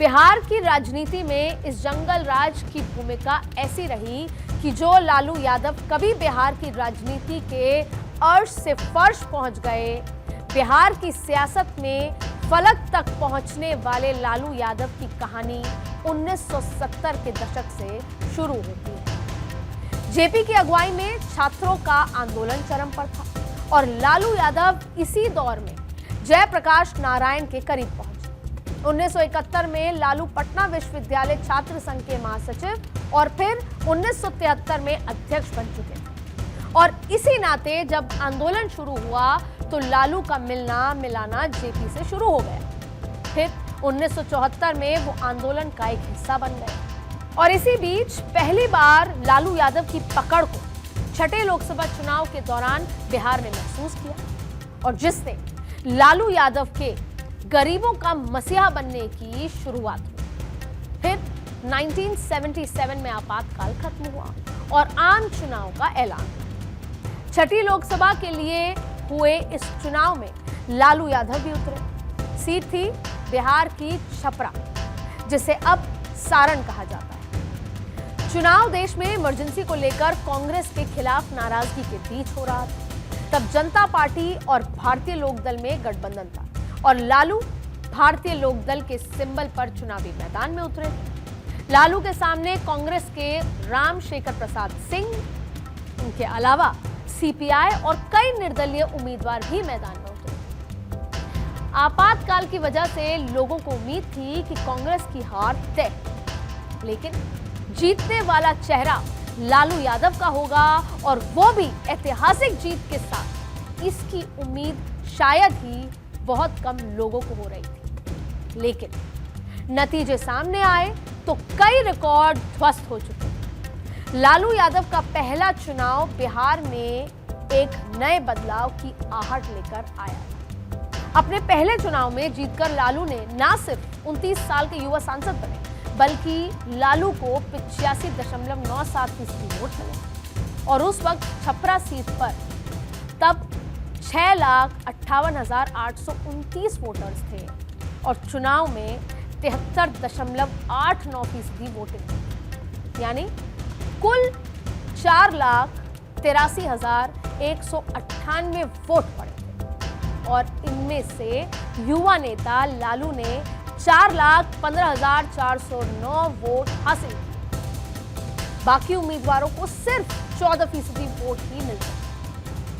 बिहार की राजनीति में इस जंगल राज की भूमिका ऐसी रही कि जो लालू यादव कभी बिहार की राजनीति के अर्श से फर्श पहुंच गए, बिहार की सियासत में फलक तक पहुंचने वाले लालू यादव की कहानी 1970 के दशक से शुरू होती है। जेपी की अगुवाई में छात्रों का आंदोलन चरम पर था और लालू यादव इसी दौर में जयप्रकाश नारायण के करीब पहुंचे। 1971 में लालू पटना विश्वविद्यालय छात्र संघ के महासचिव और फिर 1973 में अध्यक्ष बन चुके थे और इसी नाते जब आंदोलन शुरू हुआ तो लालू का मिलना मिलाना जेपी से शुरू हो गया। फिर 1974 में वो आंदोलन का एक हिस्सा बन गए और इसी बीच पहली बार लालू यादव की पकड़ को छठे लोकसभा चुनाव के दौरान बिहार ने महसूस किया और जिससे लालू यादव के गरीबों का मसीहा बनने की शुरुआत हुई। फिर 1977 में आपातकाल खत्म हुआ और आम चुनाव का ऐलान। छठी लोकसभा के लिए हुए इस चुनाव में लालू यादव भी उतरे। सीट थी बिहार की छपरा, जिसे अब सारण कहा जाता है। चुनाव देश में इमरजेंसी को लेकर कांग्रेस के खिलाफ नाराजगी के बीच हो रहा था। तब जनता पार्टी और भारतीय लोकदल में गठबंधन था और लालू भारतीय लोकदल के सिंबल पर चुनावी मैदान में उतरे थे। लालू के सामने कांग्रेस के रामशेखर प्रसाद सिंह, उनके अलावा सीपीआई और कई निर्दलीय उम्मीदवार भी मैदान में उतरे। आपातकाल की वजह से लोगों को उम्मीद थी कि कांग्रेस की हार तय, लेकिन जीतने वाला चेहरा लालू यादव का होगा और वो भी ऐतिहासिक जीत के साथ। इसकी उम्मीद शायद ही बहुत कम लोगों को हो रही थी, लेकिन नतीजे सामने आए तो कई रिकॉर्ड ध्वस्त हो चुके। लालू यादव का पहला चुनाव बिहार में एक नए बदलाव की आहट लेकर आया। अपने पहले चुनाव में जीतकर लालू ने न सिर्फ 29 साल के युवा सांसद बने, बल्कि लालू को 85.97% वोट मिले और उस वक्त छपरा सीट पर तब 6,58,829 वोटर्स थे और चुनाव में 73.89% वोटिंग, यानी कुल 4,83,198 वोट पड़े थे और इनमें से युवा नेता लालू ने 4,15,409 वोट हासिल किए। बाकी उम्मीदवारों को सिर्फ 14% वोट ही मिल सके।